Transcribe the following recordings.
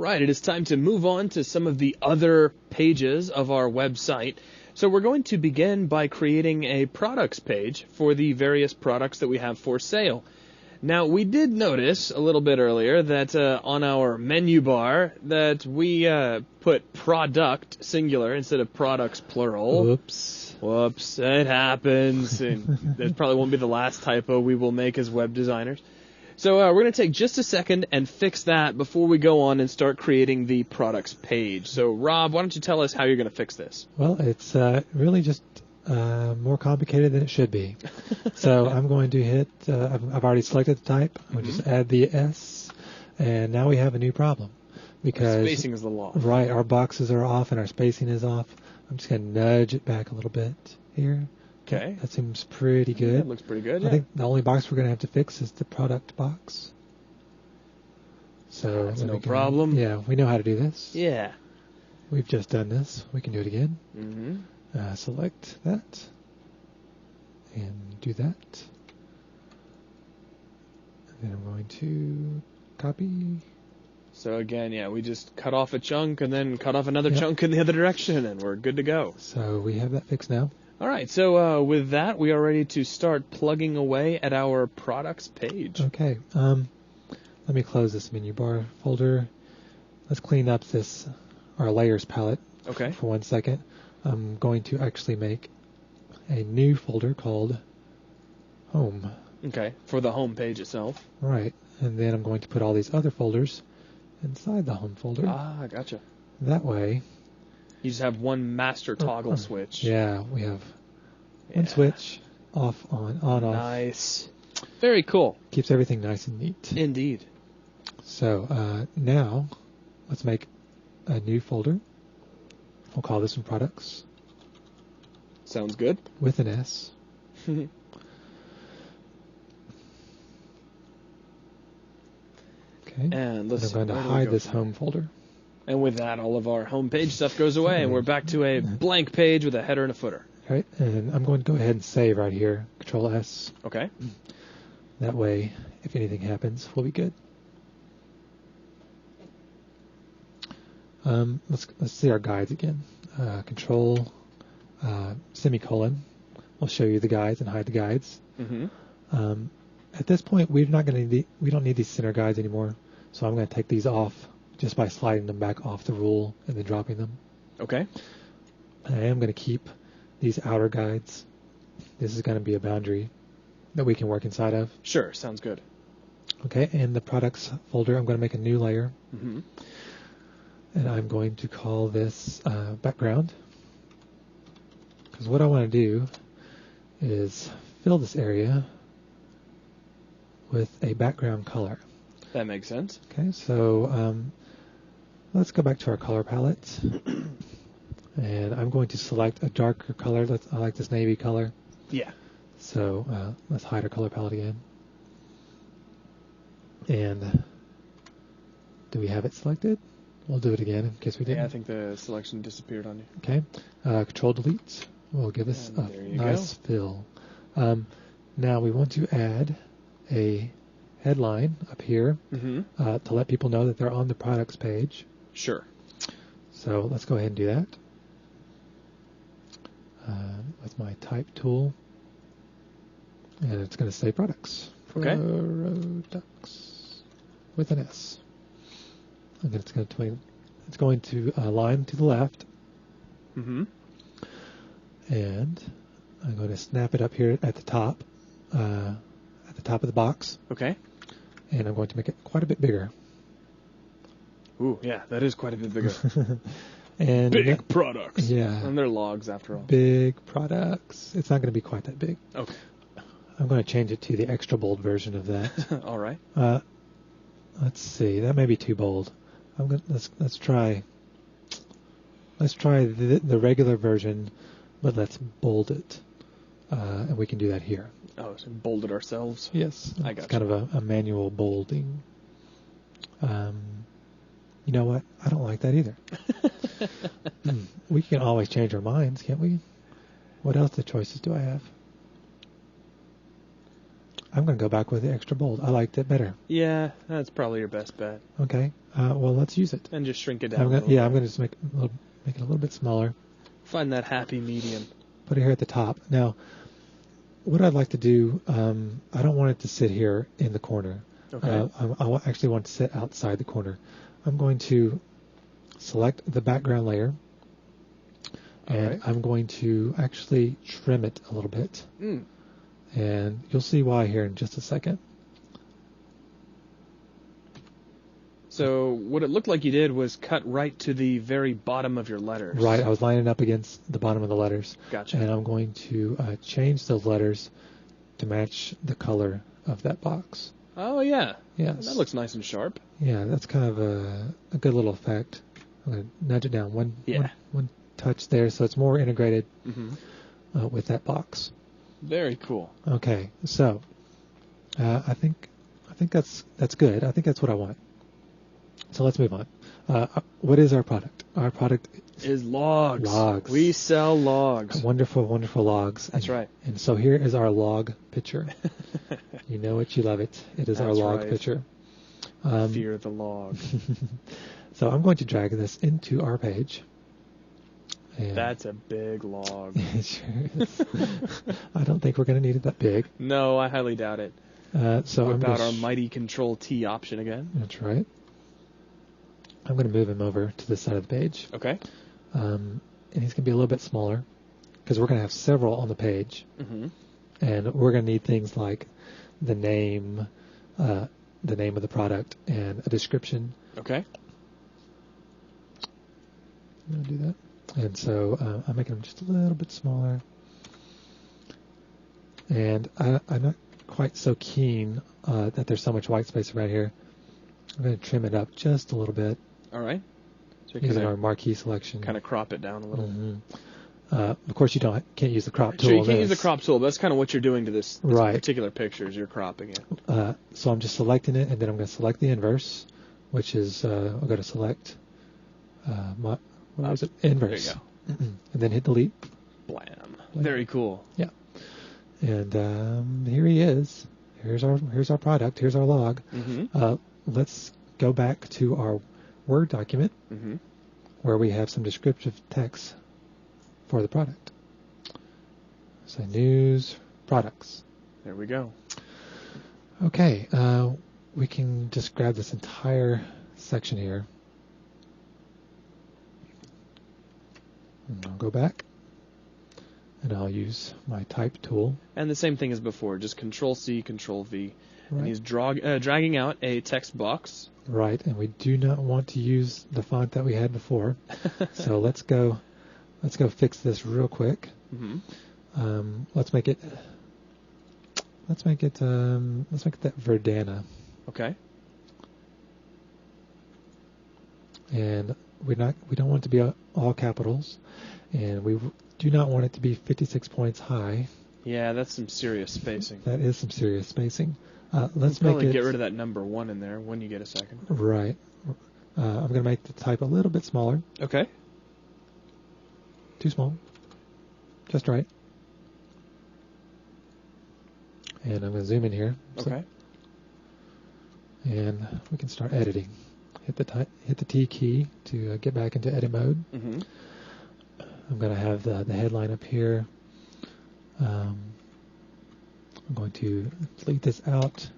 right, it is time to move on to some of the other pages of our website. So we're going to begin by creating a products page for the various products that we have for sale. Now, we did notice a little bit earlier that on our menu bar that we put product singular instead of products plural. Whoops, it happens. And that probably won't be the last typo we will make as web designers. So we're going to take just a second and fix that before we go on and start creating the products page. So, Rob, why don't you tell us how you're going to fix this? Well, it's really just more complicated than it should be. So I'm going to hit, I've already selected the type. I'm going to just add the S, and now we have a new problem. Because spacing is a little off. Right, our boxes are off and our spacing is off. I'm just going to nudge it back a little bit here. Okay. That seems pretty good. That looks pretty good, yeah. I think the only box we're going to have to fix is the product box. So that's no problem. Yeah, we know how to do this. Yeah. We've just done this. We can do it again. Mm-hmm. Select that. And do that. And then I'm going to copy. So again, yeah, we just cut off a chunk and then cut off another chunk in the other direction, and we're good to go. So we have that fixed now. All right, so with that, we are ready to start plugging away at our products page. Okay, let me close this menu bar folder. Let's clean up our layers palette for 1 second. I'm going to actually make a new folder called Home. Okay, for the home page itself. Right, and then I'm going to put all these other folders inside the home folder. Ah, gotcha. That way, you just have one master toggle switch. Yeah, we have one switch, off, on, off. Nice. Very cool. Keeps everything nice and neat. Indeed. So now, let's make a new folder. We'll call this one Products. Sounds good. With an S. Okay. And I'm going to hide this home folder. And with that, all of our homepage stuff goes away, and we're back to a blank page with a header and a footer. Right, and I'm going to go ahead and save right here. Control S. Okay. That way, if anything happens, we'll be good. Let's see our guides again. Control semicolon. We'll show you the guides and hide the guides. Mm-hmm. At this point, we don't need these center guides anymore, so I'm going to take these off just by sliding them back off the rule and then dropping them. Okay. I am going to keep these outer guides. This is going to be a boundary that we can work inside of. Sure, sounds good. Okay, in the products folder, I'm going to make a new layer. Mm-hmm. And I'm going to call this background. Because what I want to do is fill this area with a background color. That makes sense. Okay, so let's go back to our color palette. And I'm going to select a darker color. I like this navy color. Yeah. So let's hide our color palette again. And do we have it selected? We'll do it again in case we didn't. Yeah, I think the selection disappeared on you. Okay. Control delete will give us a nice fill. Now we want to add a headline up here to let people know that they're on the products page. Sure. So let's go ahead and do that. With my type tool. And it's going to say products. Okay. Products with an S. And it's going to align to the left. Mm-hmm. And I'm going to snap it up here at the top of the box. Okay. And I'm going to make it quite a bit bigger. Ooh, yeah, that is quite a bit bigger. And big products. Yeah. And they're logs after all. Big products. It's not going to be quite that big. Okay. I'm going to change it to the extra bold version of that. All right. Let's see. That may be too bold. Let's try the regular version, but let's bold it. And we can do that here. Oh, so bold it ourselves? Yes. I got It's kind of a manual bolding. You know what? I don't like that either. We can always change our minds, can't we? What else choices do I have? I'm going to go back with the extra bold. I liked it better. Yeah, that's probably your best bet. Okay. Well, let's use it. And just shrink it down. I'm going to just make it a little bit smaller. Find that happy medium. Put it here at the top. Now, what I'd like to do, I don't want it to sit here in the corner. Okay. I actually want to sit outside the corner. I'm going to select the background layer, and I'm going to actually trim it a little bit. And you'll see why here in just a second. So what it looked like you did was cut right to the very bottom of your letters. Right, I was lining up against the bottom of the letters. Gotcha. And I'm going to change those letters to match the color of that box. Oh, yeah. Yes. That looks nice and sharp. Yeah, that's kind of a good little effect. I'm going to nudge it down one touch there so it's more integrated with that box. Very cool. Okay, so I think that's good. I think that's what I want. So let's move on. What is our product? Our product is logs. Logs. We sell logs. Wonderful, wonderful logs. That's right. And so here is our log picture. You know it, you love it. It is our log picture. Fear the log. So I'm going to drag this into our page. And that's a big log. It sure is. I don't think we're going to need it that big. No, I highly doubt it. So what about our mighty Control-T option again? That's right. I'm going to move him over to this side of the page. Okay. And he's going to be a little bit smaller because we're going to have several on the page. And we're going to need things like the name of the product and a description. Okay. I'm going to do that. And so I'm making them just a little bit smaller. And I'm not quite so keen that there's so much white space around here. I'm going to trim it up just a little bit. All right. So using our marquee selection. Kind of crop it down a little. Of course, you can't use the crop tool. Sure, you can't use the crop tool. But that's kind of what you're doing to this right. particular picture is you're cropping it. So I'm just selecting it, and then I'm going to select the inverse, which is I'll go to select. What is it? Inverse. There you go. And then hit delete. Blam. Very cool. Yeah. And here he is. Here's our product. Here's our log. Let's go back to our Word document where we have some descriptive text for the product. So news, products. There we go. Okay. We can just grab this entire section here. And I'll go back. And I'll use my type tool. And the same thing as before, just Control-C, Control-V. Right. And he's dragging out a text box. Right, and we do not want to use the font that we had before. So let's go fix this real quick. Let's make it that Verdana. Okay. And we don't want it to be all capitals, and we do not want it to be 56 points high. Yeah, that's some serious spacing. That is some serious spacing. Let's probably get rid of that number 1 in there when you get a second. Right. I'm going to make the type a little bit smaller. Okay. Too small. Just right. And I'm going to zoom in here. Okay. And we can start editing. Hit the T key to get back into edit mode. I'm going to have the headline up here. I'm going to delete this out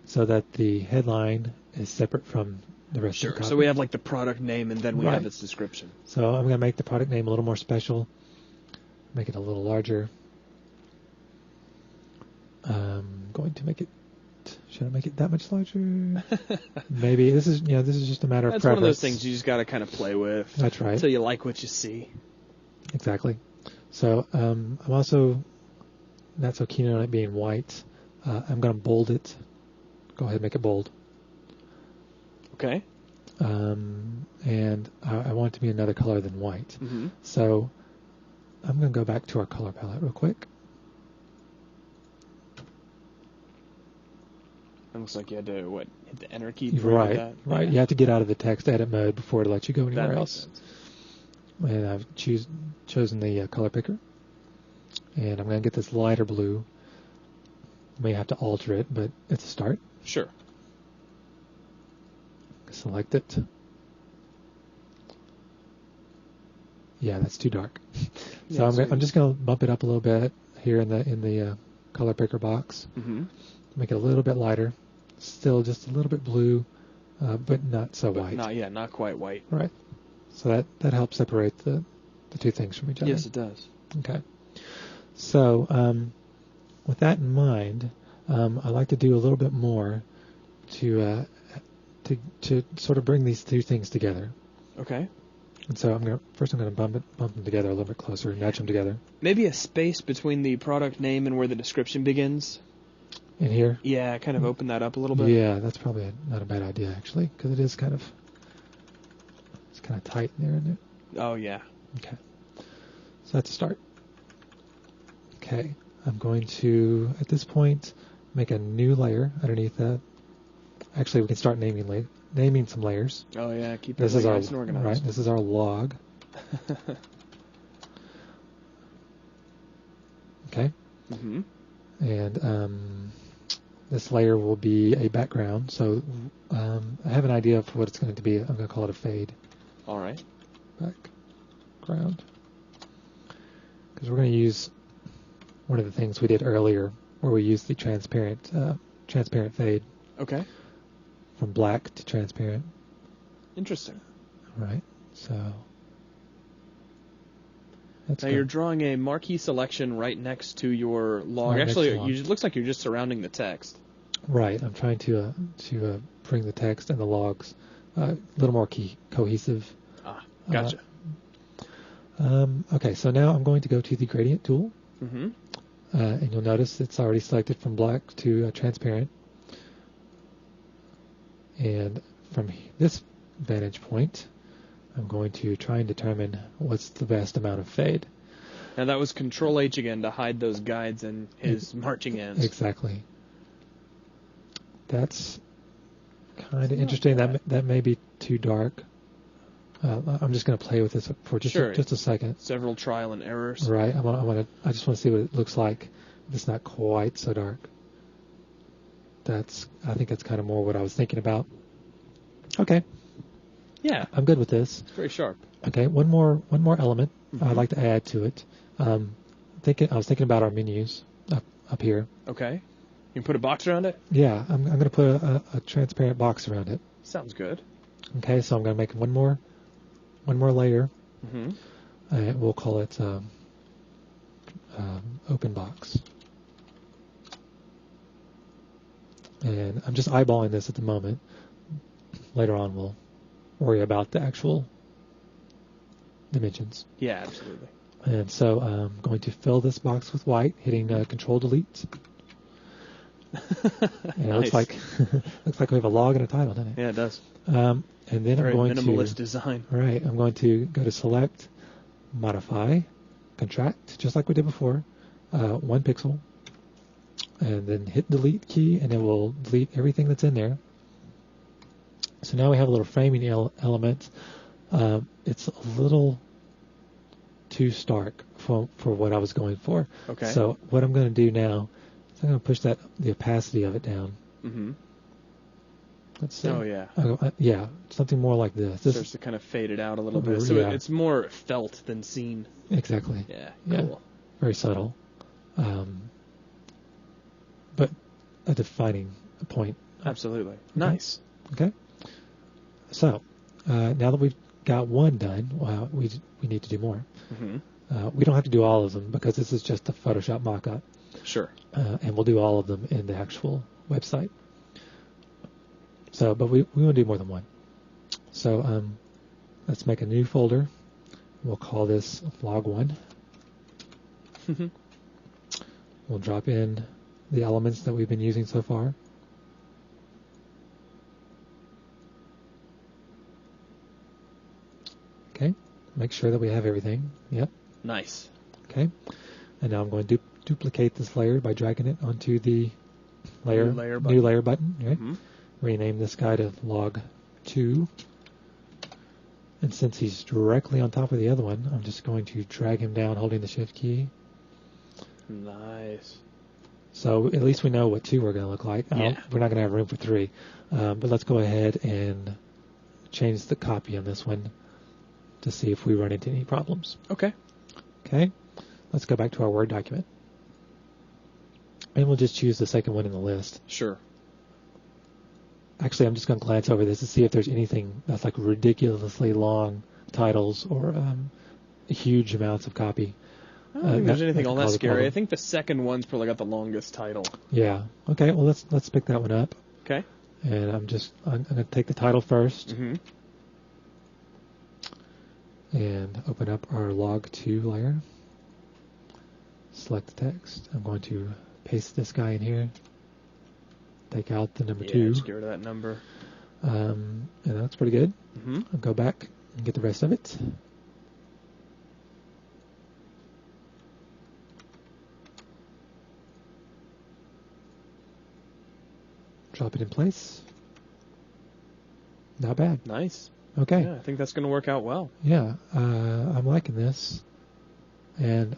so that the headline is separate from the rest of the copy. So we have like the product name and then we have its description. So I'm going to make the product name a little more special. Make it a little larger. I'm going to make it. Should I make it that much larger? Maybe this is just a matter of preference. That's one of those things you just got to kind of play with. That's right. Until you like what you see. Exactly. So I'm also not so keen on it being white. I'm going to bold it. Go ahead and make it bold. Okay. And I want it to be another color than white. So I'm going to go back to our color palette real quick. It looks like you had to, hit the enter key? Right, that? right. Yeah. You have to get out of the text edit mode before it lets you go anywhere else. Sense. And I've chosen the color picker. And I'm going to get this lighter blue may have to alter it, but it's a start. Sure. Select it. Yeah, that's too dark. So I'm just going to bump it up a little bit here in the color picker box. Mm-hmm. Make it a little bit lighter. Still just a little bit blue, but not so white. Not quite white. Right. So that helps separate the two things from each other. Yes, it does. Okay. So with that in mind, I like to do a little bit more to sort of bring these two things together. Okay. And so I'm going to bump them together a little bit closer, nudge them together. Maybe a space between the product name and where the description begins. In here? Yeah, kind of open that up a little bit. Yeah, that's probably not a bad idea actually, because it's kind of tight in there, isn't it? Oh yeah. Okay. So that's a start. Okay. I'm going to, at this point, make a new layer underneath that. Actually, we can start naming some layers. Oh yeah, keep this everything nice and organized. Right. This is our log. Okay. Mm-hmm. And this layer will be a background. So I have an idea of what it's going to be. I'm going to call it a fade. All right. Background. Because we're going to use one of the things we did earlier, where we used the transparent fade. Okay. From black to transparent. Interesting. Right. So that's now good. You're drawing a marquee selection right next to your log. Actually, it looks like you're just surrounding the text. Right. I'm trying to bring the text and the logs a little more cohesive. Ah, gotcha. Okay, so now I'm going to go to the gradient tool. Mm-hmm. And you'll notice it's already selected from black to transparent. And from this vantage point, I'm going to try and determine what's the best amount of fade. Now that was Control-H again to hide those guides and his marching ends. Exactly. That's kind of interesting. That may be too dark. I'm just going to play with this for just a second. Several trial and errors. Right. I just want to see what it looks like if it's not quite so dark. I think that's kind of more what I was thinking about. Okay. Yeah. I'm good with this. It's very sharp. Okay. One more element Mm-hmm. I'd like to add to it. I was thinking about our menus up here. Okay. You can put a box around it? Yeah. I'm going to put a transparent box around it. Sounds good. Okay. So I'm going to make one more layer. Mm-hmm. And we'll call it open box. And I'm just eyeballing this at the moment. Later on, we'll worry about the actual dimensions. Yeah, absolutely. And so I'm going to fill this box with white, hitting Control-Delete. And it looks like we have a log and a title, doesn't it? Yeah, it does. And then Very I'm going minimalist design. Right. I'm going to go to Select, Modify, Contract, just like we did before, 1 pixel, and then hit Delete key, and it will delete everything that's in there. So now we have a little framing element. It's a little too stark for what I was going for. Okay. So what I'm going to do now is I'm going to push the opacity of it down. Mm-hmm. Let's see. Oh, yeah. Yeah, something more like this. Starts to kind of fade it out a little bit. So it's more felt than seen. Exactly. Yeah, yeah. cool. Very subtle. But a defining point. Absolutely. Okay. Nice. Okay. So, now that we've got one done, we need to do more. Mm-hmm. We don't have to do all of them because this is just a Photoshop mock-up. Sure. And we'll do all of them in the actual website. So, but we want to do more than one. So, let's make a new folder. We'll call this log 1. Mm-hmm. We'll drop in the elements that we've been using so far. Okay. Make sure that we have everything. Yep. Nice. Okay. And now I'm going to duplicate this layer by dragging it onto the new layer button. Right? Mm-hmm. Rename this guy to log 2. And since he's directly on top of the other one, I'm just going to drag him down holding the shift key. Nice. So at least we know what 2 are going to look like. Yeah. We're not going to have room for 3. But let's go ahead and change the copy on this one to see if we run into any problems. Okay. Okay. Let's go back to our Word document. And we'll just choose the second one in the list. Sure. Actually, I'm just going to glance over this to see if there's anything that's like ridiculously long titles or huge amounts of copy. I don't think there's anything all that scary. I think the second one's probably got the longest title. Yeah. Okay. Well, let's pick that one up. Okay. And I'm going to take the title first. Mm-hmm. And open up our log 2 layer. Select the text. I'm going to paste this guy in here. Take out the number 2. Just get rid of that number. And that's pretty good. Mm-hmm. I'll go back and get the rest of it. Drop it in place. Not bad. Nice. Okay. Yeah, I think that's going to work out well. Yeah, I'm liking this. And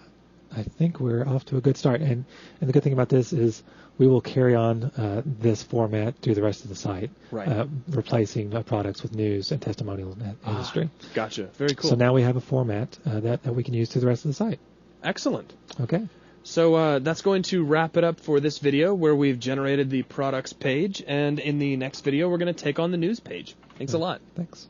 I think we're off to a good start. And the good thing about this is we will carry on this format through the rest of the site, right? Replacing products with news and testimonial industry. Gotcha. Very cool. So now we have a format that we can use through the rest of the site. Excellent. Okay. So that's going to wrap it up for this video where we've generated the products page. And in the next video, we're going to take on the news page. Thanks a lot. Thanks.